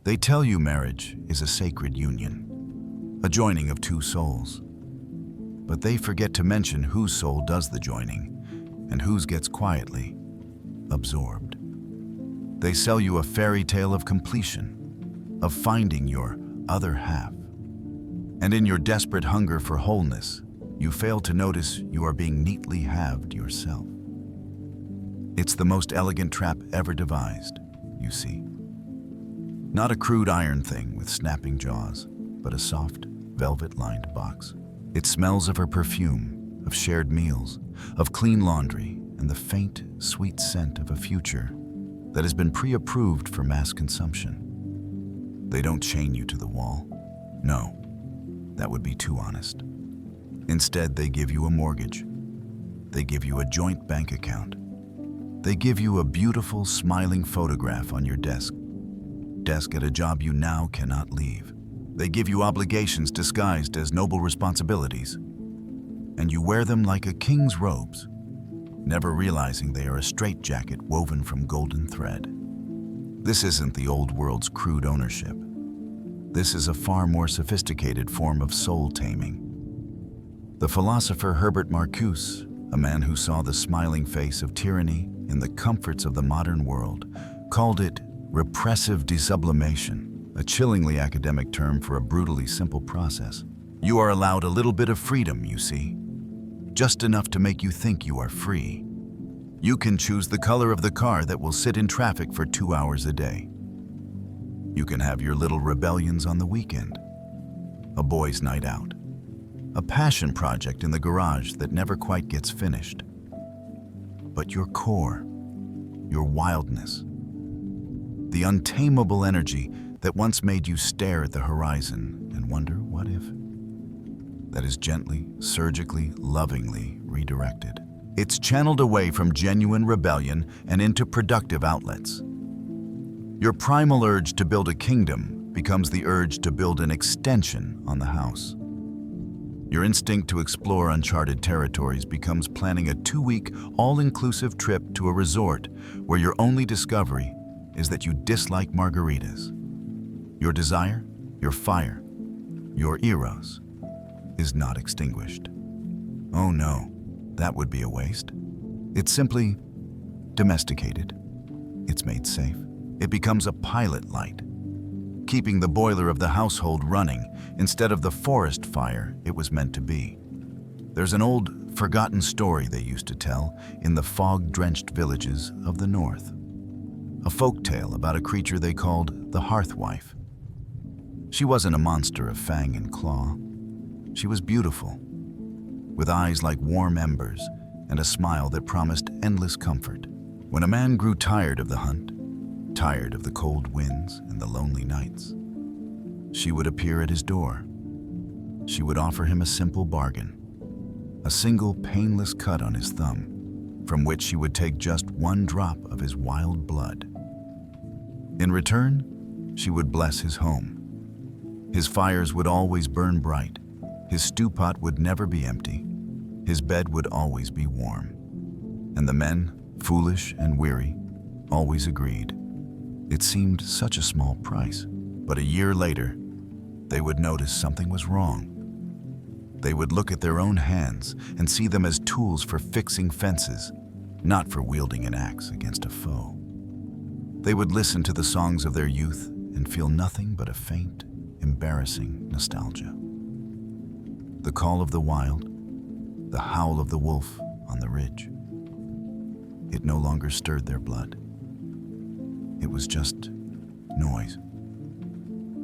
They tell you marriage is a sacred union, a joining of two souls. But they forget to mention whose soul does the joining and whose gets quietly absorbed. They sell you a fairy tale of completion, of finding your other half. And in your desperate hunger for wholeness, you fail to notice you are being neatly halved yourself. It's the most elegant trap ever devised, you see. Not a crude iron thing with snapping jaws, but a soft, velvet-lined box. It smells of her perfume, of shared meals, of clean laundry, and the faint, sweet scent of a future that has been pre-approved for mass consumption. They don't chain you to the wall. No, that would be too honest. Instead, they give you a mortgage. They give you a joint bank account. They give you a beautiful, smiling photograph on your desk at a job you now cannot leave. They give you obligations disguised as noble responsibilities, and you wear them like a king's robes, never realizing they are a straitjacket woven from golden thread. This isn't the old world's crude ownership. This is a far more sophisticated form of soul taming. The philosopher Herbert Marcuse, a man who saw the smiling face of tyranny in the comforts of the modern world, called it repressive desublimation, a chillingly academic term for a brutally simple process. You are allowed a little bit of freedom, you see, just enough to make you think you are free. You can choose the color of the car that will sit in traffic for 2 hours a day. You can have your little rebellions on the weekend, a boys' night out, a passion project in the garage that never quite gets finished. But your core, your wildness, the untamable energy that once made you stare at the horizon and wonder, what if? That is gently, surgically, lovingly redirected. It's channeled away from genuine rebellion and into productive outlets. Your primal urge to build a kingdom becomes the urge to build an extension on the house. Your instinct to explore uncharted territories becomes planning a 2-week, all-inclusive trip to a resort where your only discovery is that you dislike margaritas. Your desire, your fire, your eros is not extinguished. Oh no, that would be a waste. It's simply domesticated. It's made safe. It becomes a pilot light, keeping the boiler of the household running instead of the forest fire it was meant to be. There's an old, forgotten story they used to tell in the fog-drenched villages of the north. A folk tale about a creature they called the hearthwife. She wasn't a monster of fang and claw. She was beautiful, with eyes like warm embers and a smile that promised endless comfort. When a man grew tired of the hunt, tired of the cold winds and the lonely nights, she would appear at his door. She would offer him a simple bargain, a single painless cut on his thumb, from which she would take just 1 drop of his wild blood. In return, she would bless his home. His fires would always burn bright. His stew pot would never be empty. His bed would always be warm. And the men, foolish and weary, always agreed. It seemed such a small price, but a year later, they would notice something was wrong. They would look at their own hands and see them as tools for fixing fences, not for wielding an axe against a foe. They would listen to the songs of their youth and feel nothing but a faint, embarrassing nostalgia. The call of the wild, the howl of the wolf on the ridge. It no longer stirred their blood. It was just noise.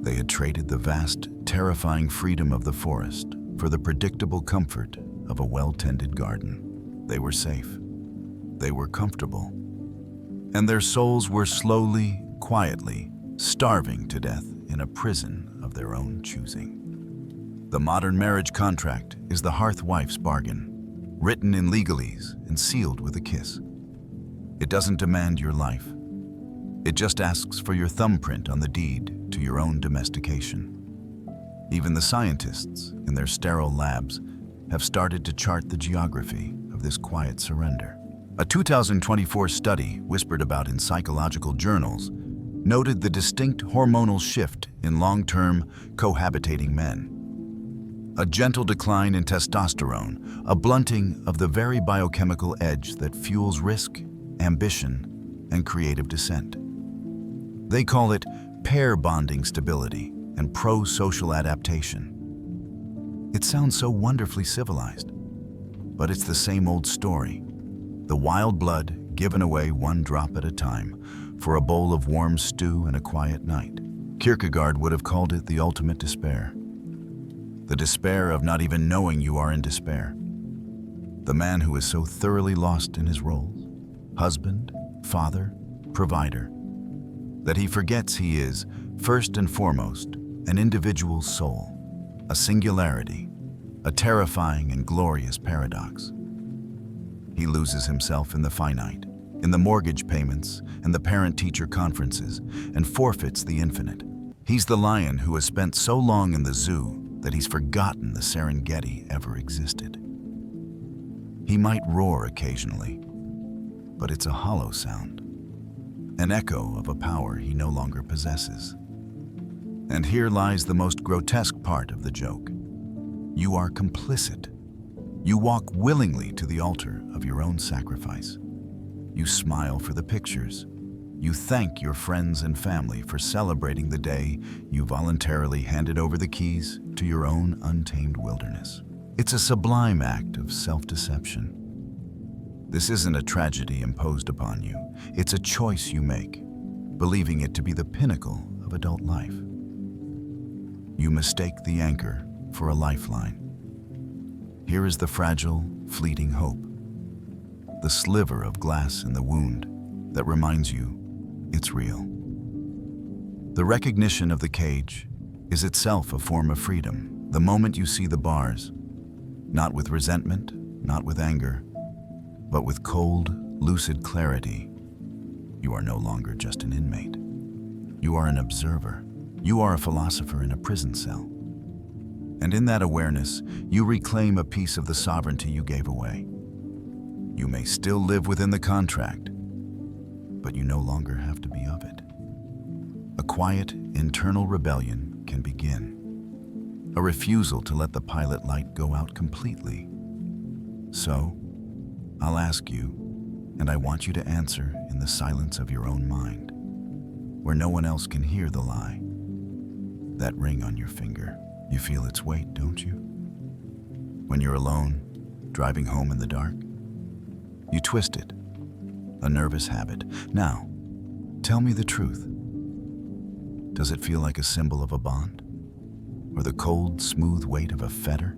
They had traded the vast, terrifying freedom of the forest for the predictable comfort of a well-tended garden. They were safe. They were comfortable. And their souls were slowly, quietly, starving to death in a prison of their own choosing. The modern marriage contract is the hearthwife's bargain, written in legalese and sealed with a kiss. It doesn't demand your life. It just asks for your thumbprint on the deed to your own domestication. Even the scientists, in their sterile labs, have started to chart the geography of this quiet surrender. A 2024 study, whispered about in psychological journals, noted the distinct hormonal shift in long-term cohabitating men. A gentle decline in testosterone, a blunting of the very biochemical edge that fuels risk, ambition, and creative dissent. They call it pair bonding stability and pro-social adaptation. It sounds so wonderfully civilized, but it's the same old story. The wild blood given away one drop at a time for a bowl of warm stew and a quiet night. Kierkegaard would have called it the ultimate despair. The despair of not even knowing you are in despair. The man who is so thoroughly lost in his roles, husband, father, provider, that he forgets he is, first and foremost, an individual soul, a singularity, a terrifying and glorious paradox. He loses himself in the finite, in the mortgage payments and the parent-teacher conferences, and forfeits the infinite. He's the lion who has spent so long in the zoo that he's forgotten the Serengeti ever existed. He might roar occasionally, but it's a hollow sound, an echo of a power he no longer possesses. And here lies the most grotesque part of the joke. You are complicit. You walk willingly to the altar of your own sacrifice. You smile for the pictures. You thank your friends and family for celebrating the day you voluntarily handed over the keys to your own untamed wilderness. It's a sublime act of self-deception. This isn't a tragedy imposed upon you. It's a choice you make, believing it to be the pinnacle of adult life. You mistake the anchor for a lifeline. Here is the fragile, fleeting hope, the sliver of glass in the wound that reminds you it's real. The recognition of the cage is itself a form of freedom. The moment you see the bars, not with resentment, not with anger, but with cold, lucid clarity, you are no longer just an inmate. You are an observer. You are a philosopher in a prison cell. And in that awareness, you reclaim a piece of the sovereignty you gave away. You may still live within the contract, but you no longer have to be of it. A quiet, internal rebellion can begin. A refusal to let the pilot light go out completely. So, I'll ask you, and I want you to answer in the silence of your own mind, where no one else can hear the lie. That ring on your finger, you feel its weight, don't you? When you're alone, driving home in the dark, you twist it, a nervous habit. Now, tell me the truth. Does it feel like a symbol of a bond? Or the cold, smooth weight of a fetter?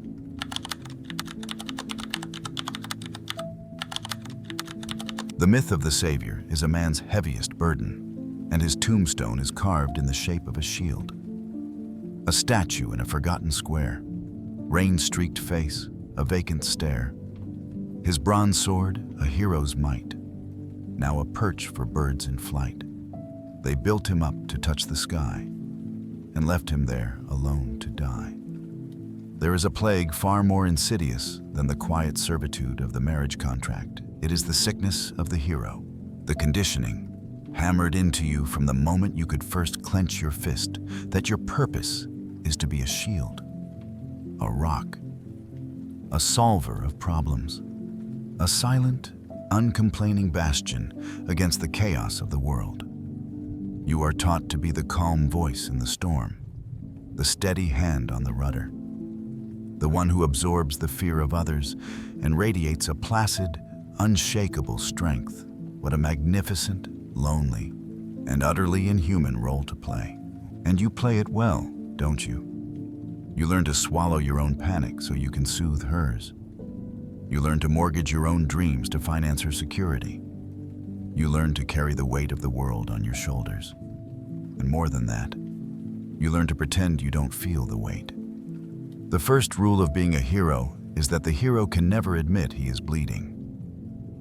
The myth of the Savior is a man's heaviest burden, and his tombstone is carved in the shape of a shield. A statue in a forgotten square, rain-streaked face, a vacant stare. His bronze sword, a hero's might, now a perch for birds in flight. They built him up to touch the sky and left him there alone to die. There is a plague far more insidious than the quiet servitude of the marriage contract. It is the sickness of the hero, the conditioning hammered into you from the moment you could first clench your fist that your purpose is to be a shield, a rock, a solver of problems, a silent, uncomplaining bastion against the chaos of the world. You are taught to be the calm voice in the storm, the steady hand on the rudder, the one who absorbs the fear of others and radiates a placid, unshakable strength. What a magnificent, lonely, and utterly inhuman role to play. And you play it well, don't you? You learn to swallow your own panic so you can soothe hers. You learn to mortgage your own dreams to finance her security. You learn to carry the weight of the world on your shoulders. And more than that, you learn to pretend you don't feel the weight. The first rule of being a hero is that the hero can never admit he is bleeding.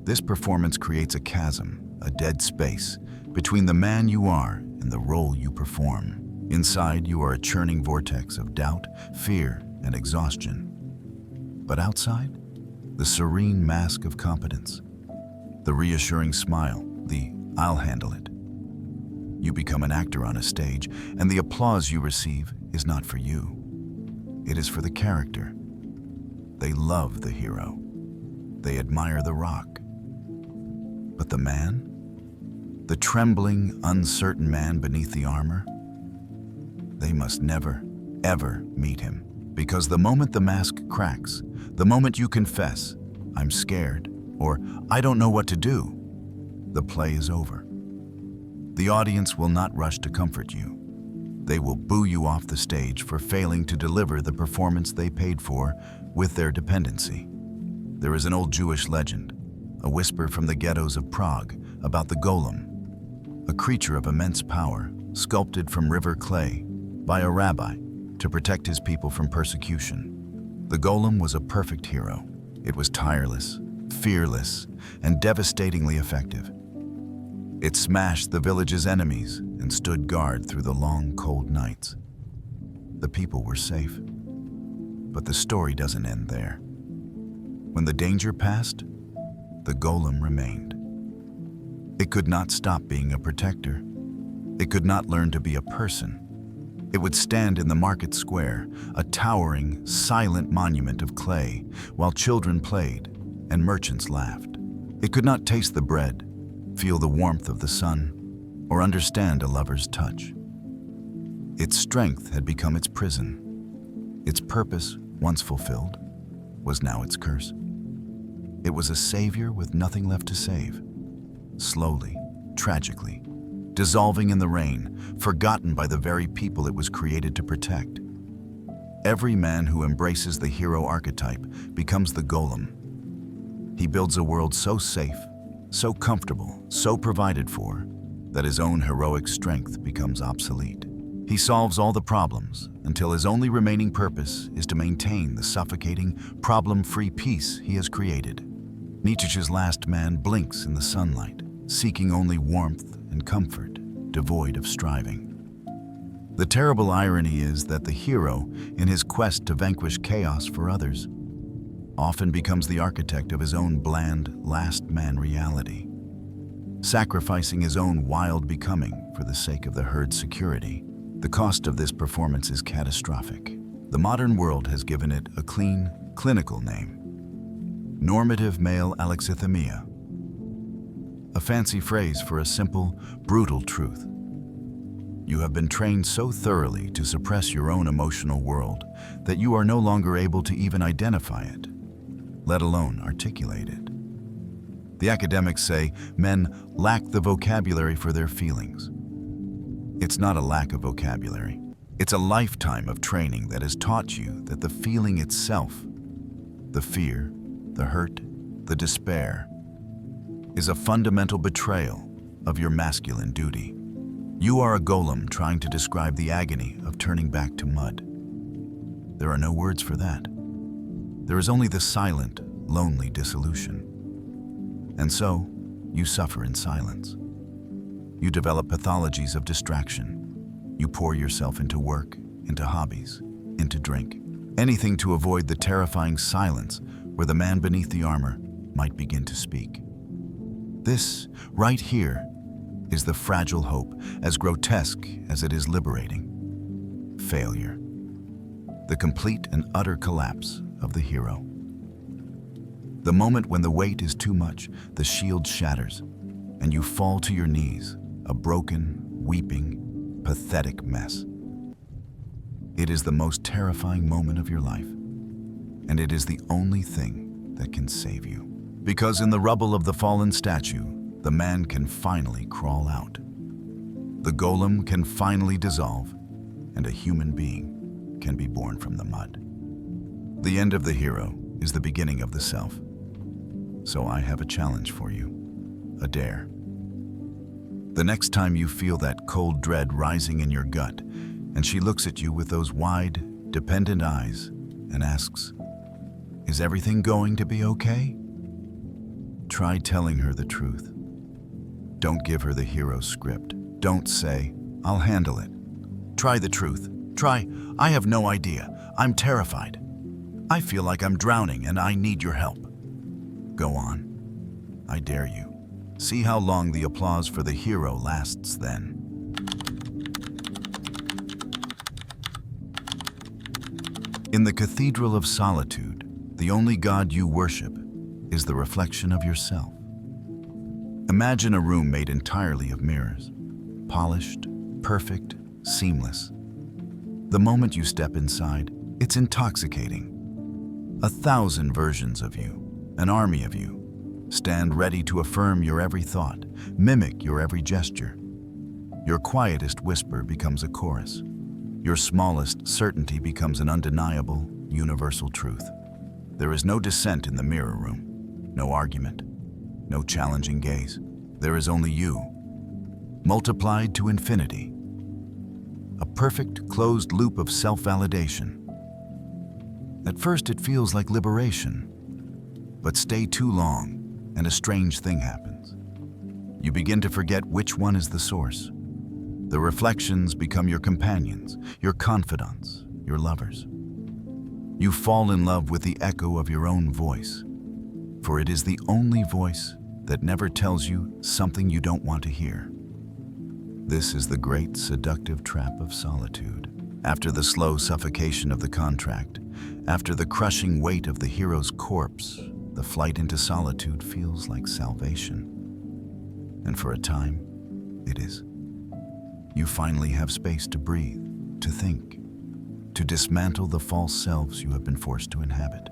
This performance creates a chasm, a dead space, between the man you are and the role you perform. Inside, you are a churning vortex of doubt, fear, and exhaustion. But outside, the serene mask of competence, the reassuring smile, the "I'll handle it." You become an actor on a stage, and the applause you receive is not for you. It is for the character. They love the hero. They admire the rock. But the man? The trembling, uncertain man beneath the armor? They must never, ever meet him. Because the moment the mask cracks, the moment you confess, "I'm scared," or "I don't know what to do," the play is over. The audience will not rush to comfort you. They will boo you off the stage for failing to deliver the performance they paid for with their dependency. There is an old Jewish legend, a whisper from the ghettos of Prague, about the golem, a creature of immense power, sculpted from river clay by a rabbi to protect his people from persecution. The golem was a perfect hero. It was tireless, fearless, and devastatingly effective. It smashed the village's enemies and stood guard through the long, cold nights. The people were safe. But the story doesn't end there. When the danger passed, the golem remained. It could not stop being a protector. It could not learn to be a person. It would stand in the market square, a towering, silent monument of clay, while children played and merchants laughed. It could not taste the bread, feel the warmth of the sun, or understand a lover's touch. Its strength had become its prison. Its purpose, once fulfilled, was now its curse. It was a savior with nothing left to save. Slowly, tragically, dissolving in the rain, forgotten by the very people it was created to protect. Every man who embraces the hero archetype becomes the golem. He builds a world so safe, so comfortable, so provided for, that his own heroic strength becomes obsolete. He solves all the problems until his only remaining purpose is to maintain the suffocating, problem-free peace he has created. Nietzsche's last man blinks in the sunlight, seeking only warmth and comfort, devoid of striving. The terrible irony is that the hero, in his quest to vanquish chaos for others, often becomes the architect of his own bland, last-man reality, sacrificing his own wild becoming for the sake of the herd's security. The cost of this performance is catastrophic. The modern world has given it a clean, clinical name: normative male alexithymia, a fancy phrase for a simple, brutal truth. You have been trained so thoroughly to suppress your own emotional world that you are no longer able to even identify it, let alone articulate it. The academics say men lack the vocabulary for their feelings. It's not a lack of vocabulary. It's a lifetime of training that has taught you that the feeling itself, the fear, the hurt, the despair, is a fundamental betrayal of your masculine duty. You are a golem trying to describe the agony of turning back to mud. There are no words for that. There is only the silent, lonely dissolution. And so, you suffer in silence. You develop pathologies of distraction. You pour yourself into work, into hobbies, into drink, anything to avoid the terrifying silence where the man beneath the armor might begin to speak. This, right here, is the fragile hope, as grotesque as it is liberating. Failure. The complete and utter collapse of the hero. The moment when the weight is too much, the shield shatters, and you fall to your knees, a broken, weeping, pathetic mess. It is the most terrifying moment of your life, and it is the only thing that can save you. Because in the rubble of the fallen statue, the man can finally crawl out. The golem can finally dissolve, and a human being can be born from the mud. The end of the hero is the beginning of the self. So I have a challenge for you, a dare. The next time you feel that cold dread rising in your gut, and she looks at you with those wide, dependent eyes and asks, "Is everything going to be okay?" Try telling her the truth. Don't give her the hero script. Don't say, "I'll handle it." Try the truth. Try, "I have no idea. I'm terrified. I feel like I'm drowning and I need your help." Go on. I dare you. See how long the applause for the hero lasts then. In the Cathedral of Solitude, the only God you worship is the reflection of yourself. Imagine a room made entirely of mirrors, polished, perfect, seamless. The moment you step inside, it's intoxicating. 1,000 versions of you, an army of you, stand ready to affirm your every thought, mimic your every gesture. Your quietest whisper becomes a chorus. Your smallest certainty becomes an undeniable, universal truth. There is no dissent in the mirror room, no argument, no challenging gaze. There is only you, multiplied to infinity. A perfect, closed loop of self-validation. At first it feels like liberation, but stay too long and a strange thing happens. You begin to forget which one is the source. The reflections become your companions, your confidants, your lovers. You fall in love with the echo of your own voice, for it is the only voice that never tells you something you don't want to hear. This is the great seductive trap of solitude. After the slow suffocation of the contract, after the crushing weight of the hero's corpse, the flight into solitude feels like salvation. And for a time, it is. You finally have space to breathe, to think, to dismantle the false selves you have been forced to inhabit.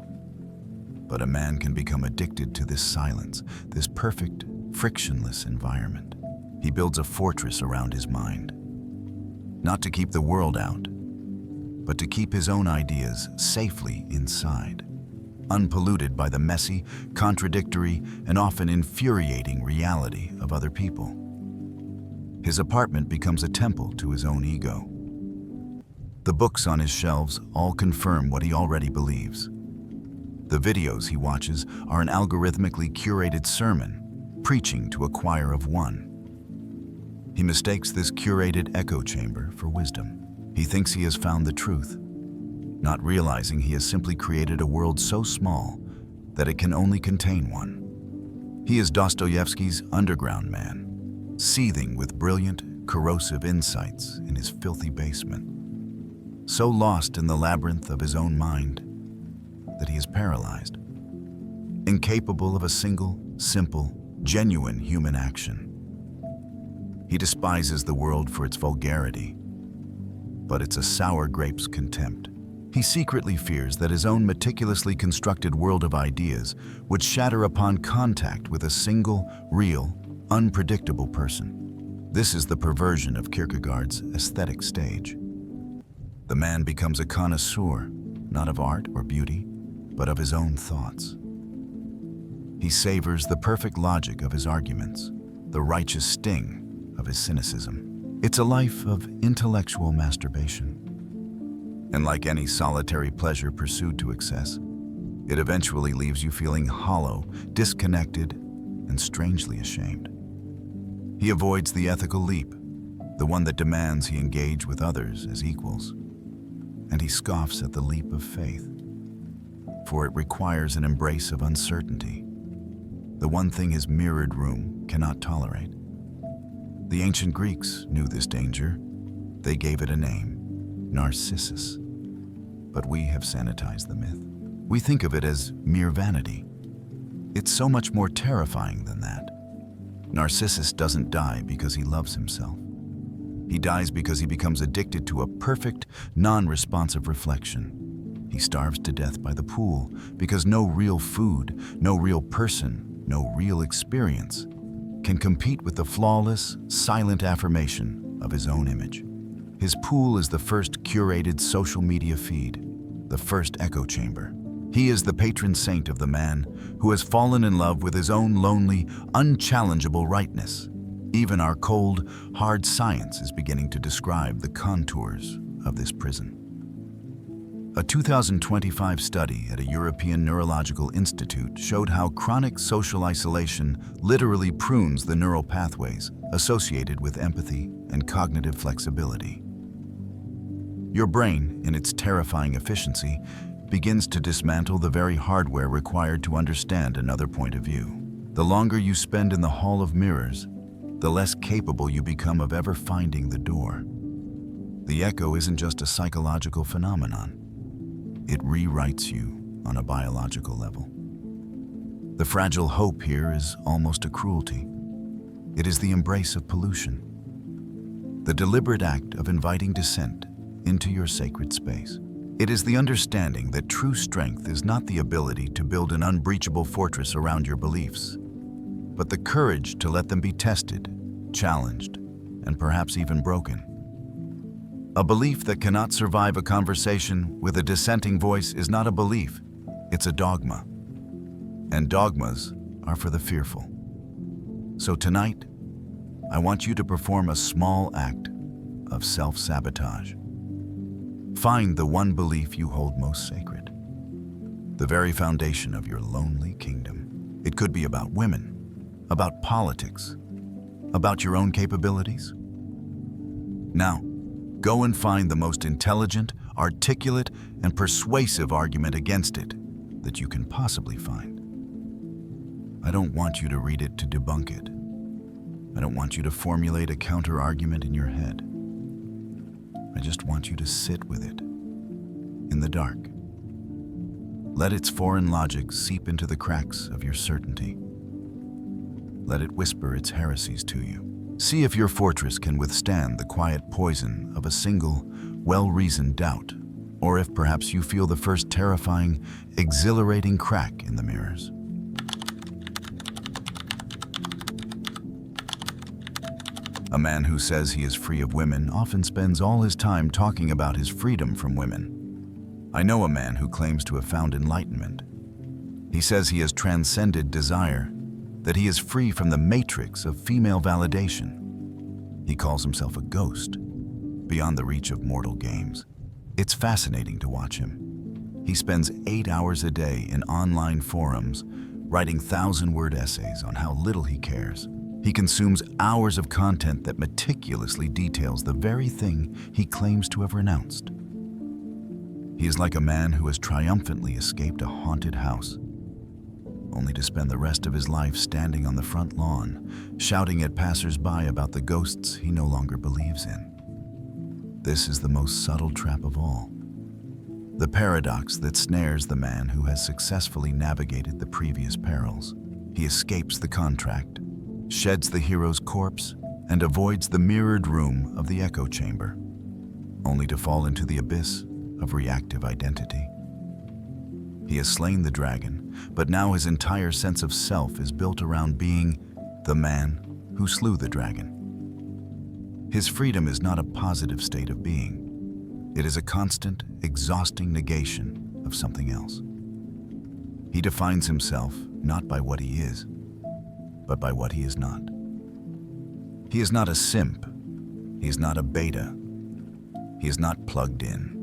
But a man can become addicted to this silence, this perfect, frictionless environment. He builds a fortress around his mind, not to keep the world out, but to keep his own ideas safely inside, unpolluted by the messy, contradictory, and often infuriating reality of other people. His apartment becomes a temple to his own ego. The books on his shelves all confirm what he already believes. The videos he watches are an algorithmically curated sermon, preaching to a choir of one. He mistakes this curated echo chamber for wisdom. He thinks he has found the truth, not realizing he has simply created a world so small that it can only contain one. He is Dostoevsky's underground man, seething with brilliant, corrosive insights in his filthy basement, so lost in the labyrinth of his own mind that he is paralyzed, incapable of a single, simple, genuine human action. He despises the world for its vulgarity, but it's a sour grape's contempt. He secretly fears that his own meticulously constructed world of ideas would shatter upon contact with a single, real, unpredictable person. This is the perversion of Kierkegaard's aesthetic stage. The man becomes a connoisseur, not of art or beauty, but of his own thoughts. He savors the perfect logic of his arguments, the righteous sting of his cynicism. It's a life of intellectual masturbation. And like any solitary pleasure pursued to excess, it eventually leaves you feeling hollow, disconnected, and strangely ashamed. He avoids the ethical leap, the one that demands he engage with others as equals. And he scoffs at the leap of faith, for it requires an embrace of uncertainty, the one thing his mirrored room cannot tolerate. The ancient Greeks knew this danger. They gave it a name, Narcissus. But we have sanitized the myth. We think of it as mere vanity. It's so much more terrifying than that. Narcissus doesn't die because he loves himself. He dies because he becomes addicted to a perfect, non-responsive reflection. He starves to death by the pool because no real food, no real person, no real experience can compete with the flawless, silent affirmation of his own image. His pool is the first curated social media feed, the first echo chamber. He is the patron saint of the man who has fallen in love with his own lonely, unchallengeable rightness. Even our cold, hard science is beginning to describe the contours of this prison. A 2025 study at a European Neurological Institute showed how chronic social isolation literally prunes the neural pathways associated with empathy and cognitive flexibility. Your brain, in its terrifying efficiency, begins to dismantle the very hardware required to understand another point of view. The longer you spend in the hall of mirrors, the less capable you become of ever finding the door. The echo isn't just a psychological phenomenon. it rewrites you on a biological level. The fragile hope here is almost a cruelty. It is the embrace of pollution, the deliberate act of inviting dissent into your sacred space. It is the understanding that true strength is not the ability to build an unbreachable fortress around your beliefs, but the courage to let them be tested, challenged, and perhaps even broken. A belief that cannot survive a conversation with a dissenting voice is not a belief, it's a dogma. And dogmas are for the fearful. So tonight, I want you to perform a small act of self-sabotage. Find the one belief you hold most sacred, the very foundation of your lonely kingdom. It could be about women, about politics, about your own capabilities. Now, go and find the most intelligent, articulate, and persuasive argument against it that you can possibly find. I don't want you to read it to debunk it. I don't want you to formulate a counter-argument in your head. I just want you to sit with it, in the dark. Let its foreign logic seep into the cracks of your certainty. Let it whisper its heresies to you. See if your fortress can withstand the quiet poison of a single, well-reasoned doubt, or if perhaps you feel the first terrifying, exhilarating crack in the mirrors. A man who says he is free of women often spends all his time talking about his freedom from women. I know a man who claims to have found enlightenment. He says he has transcended desire, that he is free from the matrix of female validation. He calls himself a ghost, beyond the reach of mortal games. It's fascinating to watch him. He spends 8 hours a day in online forums, writing 1,000-word essays on how little he cares. He consumes hours of content that meticulously details the very thing he claims to have renounced. He is like a man who has triumphantly escaped a haunted house, only to spend the rest of his life standing on the front lawn, shouting at passers-by about the ghosts he no longer believes in. This is the most subtle trap of all. The paradox that snares the man who has successfully navigated the previous perils. He escapes the contract, sheds the hero's corpse, and avoids the mirrored room of the echo chamber, only to fall into the abyss of reactive identity. He has slain the dragon, but now his entire sense of self is built around being the man who slew the dragon. His freedom is not a positive state of being. It is a constant, exhausting negation of something else. He defines himself not by what he is, but by what he is not. He is not a simp. He is not a beta. He is not plugged in.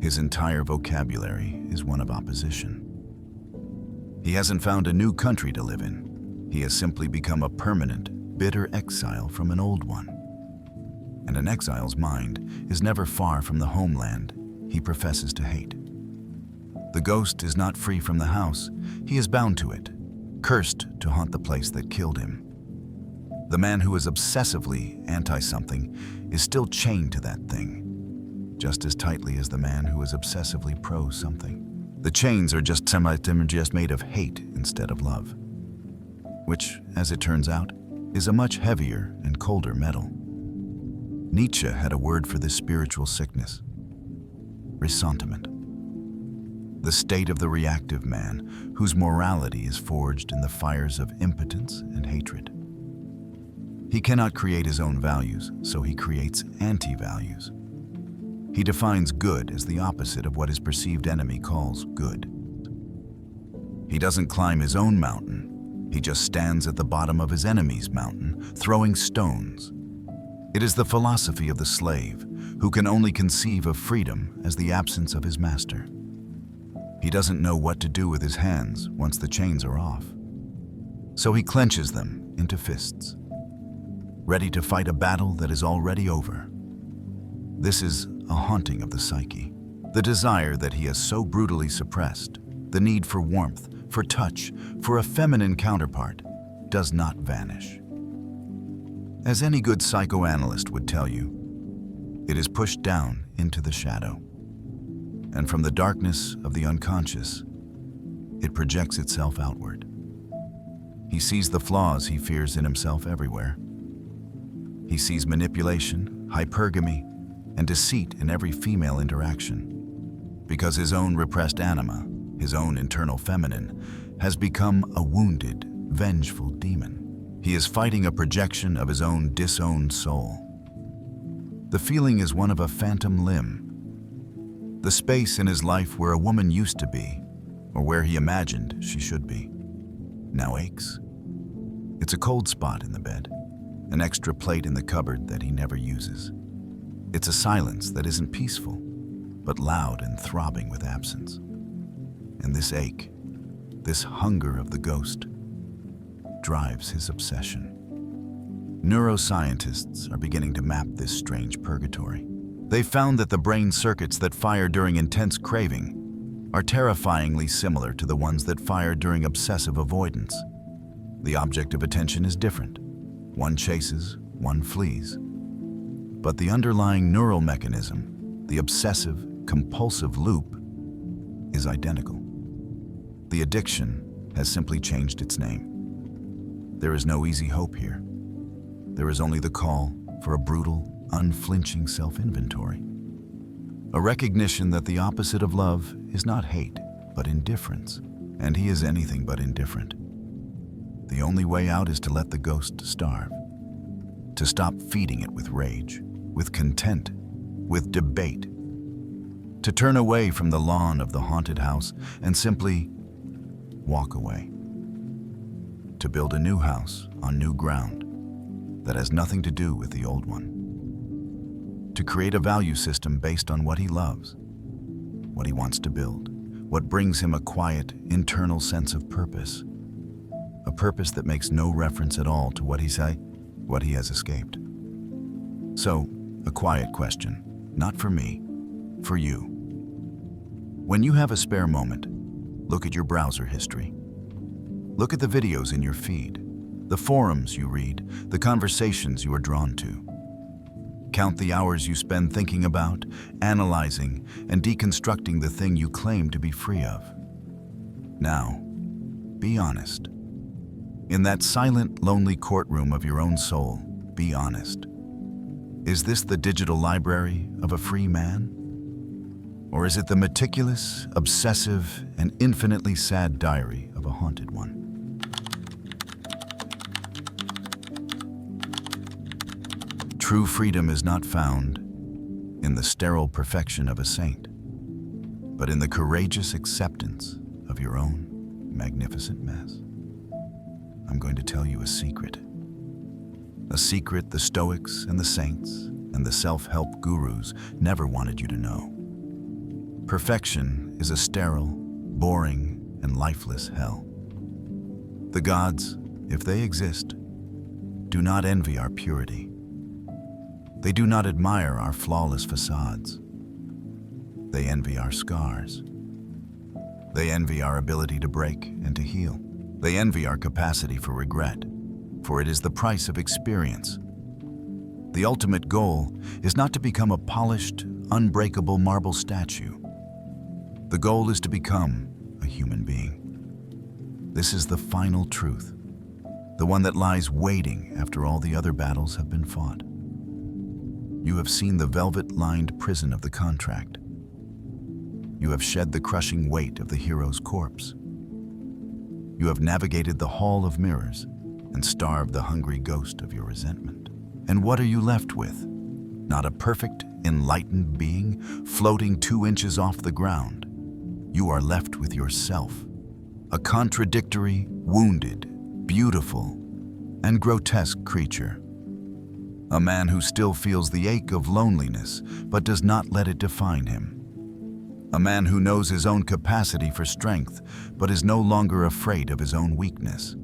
His entire vocabulary is one of opposition. He hasn't found a new country to live in. He has simply become a permanent, bitter exile from an old one. And an exile's mind is never far from the homeland he professes to hate. The ghost is not free from the house. He is bound to it, cursed to haunt the place that killed him. The man who is obsessively anti-something is still chained to that thing, just as tightly as the man who is obsessively pro-something. The chains are just made of hate instead of love, which, as it turns out, is a much heavier and colder metal. Nietzsche had a word for this spiritual sickness: ressentiment. The state of the reactive man, whose morality is forged in the fires of impotence and hatred. He cannot create his own values, so he creates anti-values. He defines good as the opposite of what his perceived enemy calls good. He doesn't climb his own mountain, he just stands at the bottom of his enemy's mountain, throwing stones. It is the philosophy of the slave, who can only conceive of freedom as the absence of his master. He doesn't know what to do with his hands once the chains are off. So he clenches them into fists, ready to fight a battle that is already over. This is a haunting of the psyche. The desire that he has so brutally suppressed, the need for warmth, for touch, for a feminine counterpart, does not vanish. As any good psychoanalyst would tell you, it is pushed down into the shadow. And from the darkness of the unconscious, it projects itself outward. He sees the flaws he fears in himself everywhere. He sees manipulation, hypergamy, and deceit in every female interaction, because his own repressed anima, his own internal feminine, has become a wounded, vengeful demon. He is fighting a projection of his own disowned soul. The feeling is one of a phantom limb. The space in his life where a woman used to be, or where he imagined she should be, now aches. It's a cold spot in the bed, an extra plate in the cupboard that he never uses. It's a silence that isn't peaceful, but loud and throbbing with absence. And this ache, this hunger of the ghost, drives his obsession. Neuroscientists are beginning to map this strange purgatory. They found that the brain circuits that fire during intense craving are terrifyingly similar to the ones that fire during obsessive avoidance. The object of attention is different. One chases, one flees. But the underlying neural mechanism, the obsessive, compulsive loop, is identical. The addiction has simply changed its name. There is no easy hope here. There is only the call for a brutal, unflinching self-inventory. A recognition that the opposite of love is not hate, but indifference, and he is anything but indifferent. The only way out is to let the ghost starve, to stop feeding it with rage, with content, with debate, to turn away from the lawn of the haunted house and simply walk away, to build a new house on new ground that has nothing to do with the old one, to create a value system based on what he loves, what he wants to build, what brings him a quiet, internal sense of purpose, a purpose that makes no reference at all to what he has escaped. So, a quiet question, not for me, for you. When you have a spare moment, look at your browser history. Look at the videos in your feed, the forums you read, the conversations you are drawn to. Count the hours you spend thinking about, analyzing, and deconstructing the thing you claim to be free of. Now, be honest. In that silent, lonely courtroom of your own soul, be honest. Is this the digital library of a free man? Or is it the meticulous, obsessive, and infinitely sad diary of a haunted one? True freedom is not found in the sterile perfection of a saint, but in the courageous acceptance of your own magnificent mess. I'm going to tell you a secret the Stoics and the saints and the self-help gurus never wanted you to know. Perfection is a sterile, boring, and lifeless hell. The gods, if they exist, do not envy our purity. They do not admire our flawless facades. They envy our scars. They envy our ability to break and to heal. They envy our capacity for regret, for it is the price of experience. The ultimate goal is not to become a polished, unbreakable marble statue. The goal is to become a human being. This is the final truth, the one that lies waiting after all the other battles have been fought. You have seen the velvet-lined prison of the contract. You have shed the crushing weight of the hero's corpse. You have navigated the hall of mirrors and starved the hungry ghost of your resentment. And what are you left with? Not a perfect, enlightened being floating 2 inches off the ground. You are left with yourself, a contradictory, wounded, beautiful, and grotesque creature. A man who still feels the ache of loneliness but does not let it define him. A man who knows his own capacity for strength but is no longer afraid of his own weakness.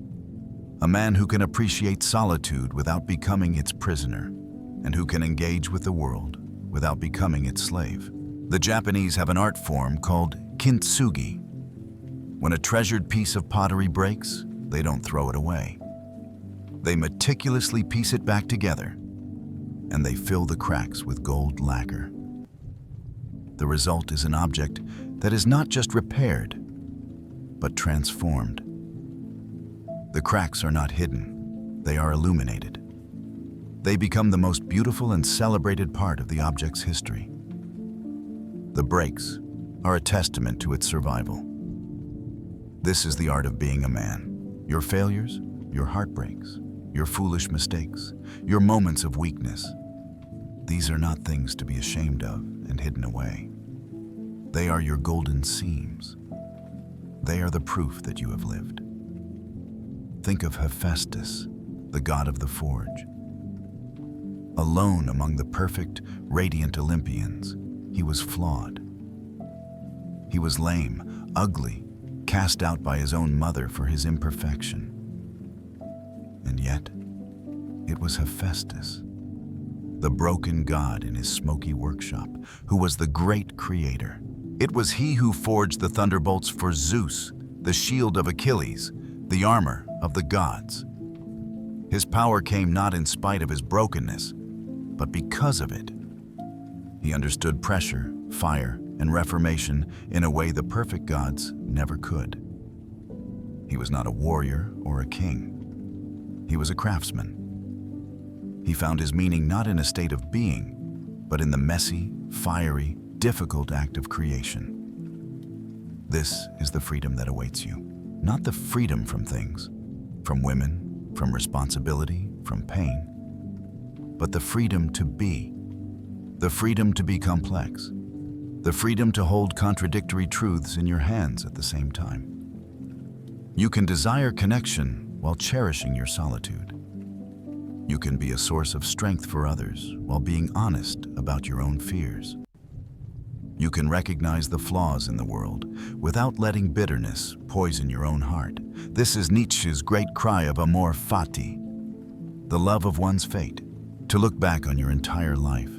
A man who can appreciate solitude without becoming its prisoner, and who can engage with the world without becoming its slave. The Japanese have an art form called kintsugi. When a treasured piece of pottery breaks, they don't throw it away. They meticulously piece it back together, and they fill the cracks with gold lacquer. the result is an object that is not just repaired, but transformed. The cracks are not hidden, they are illuminated. They become the most beautiful and celebrated part of the object's history. The breaks are a testament to its survival. This is the art of being a man. Your failures, your heartbreaks, your foolish mistakes, your moments of weakness. These are not things to be ashamed of and hidden away. They are your golden seams. They are the proof that you have lived. Think of Hephaestus, the god of the forge. Alone among the perfect, radiant Olympians, he was flawed. He was lame, ugly, cast out by his own mother for his imperfection. And yet, it was Hephaestus, the broken god in his smoky workshop, who was the great creator. It was he who forged the thunderbolts for Zeus, the shield of Achilles, the armor of the gods. His power came not in spite of his brokenness, but because of it. He understood pressure, fire, and reformation in a way the perfect gods never could. He was not a warrior or a king. He was a craftsman. He found his meaning not in a state of being, but in the messy, fiery, difficult act of creation. This is the freedom that awaits you. Not the freedom from things, from women, from responsibility, from pain, but the freedom to be. The freedom to be complex. The freedom to hold contradictory truths in your hands at the same time. You can desire connection while cherishing your solitude. You can be a source of strength for others while being honest about your own fears. You can recognize the flaws in the world without letting bitterness poison your own heart. This is Nietzsche's great cry of amor fati, the love of one's fate. To look back on your entire life,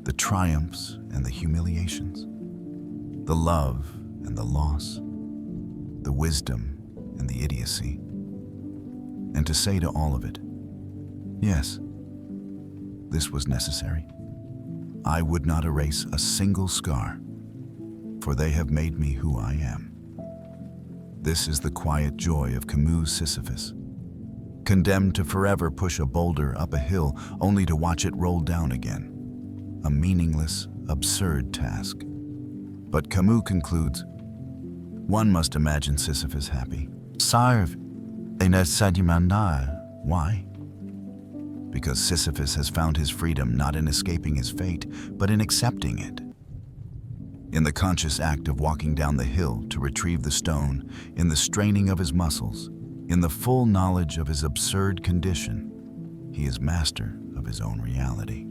the triumphs and the humiliations, the love and the loss, the wisdom and the idiocy, and to say to all of it, yes, this was necessary. I would not erase a single scar, for they have made me who I am. This is the quiet joy of Camus' Sisyphus, condemned to forever push a boulder up a hill only to watch it roll down again. A meaningless, absurd task. But Camus concludes, one must imagine Sisyphus happy. Why? Because Sisyphus has found his freedom not in escaping his fate, but in accepting it. In the conscious act of walking down the hill to retrieve the stone, in the straining of his muscles, in the full knowledge of his absurd condition, he is master of his own reality.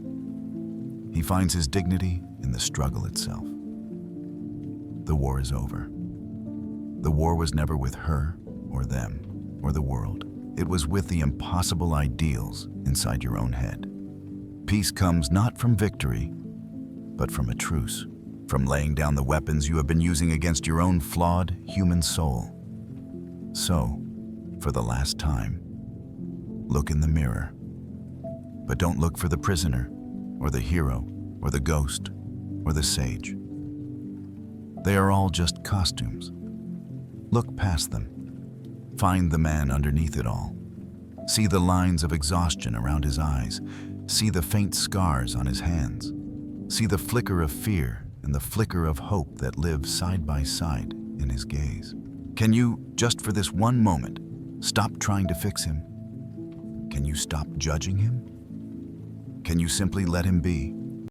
He finds his dignity in the struggle itself. The war is over. The war was never with her or them or the world. It was with the impossible ideals inside your own head. Peace comes not from victory, but from a truce, from laying down the weapons you have been using against your own flawed human soul. So, for the last time, look in the mirror. But don't look for the prisoner, or the hero, or the ghost, or the sage. They are all just costumes. Look past them. Find the man underneath it all. See the lines of exhaustion around his eyes. See the faint scars on his hands. See the flicker of fear and the flicker of hope that live side by side in his gaze. Can you, just for this one moment, stop trying to fix him? Can you stop judging him? Can you simply let him be?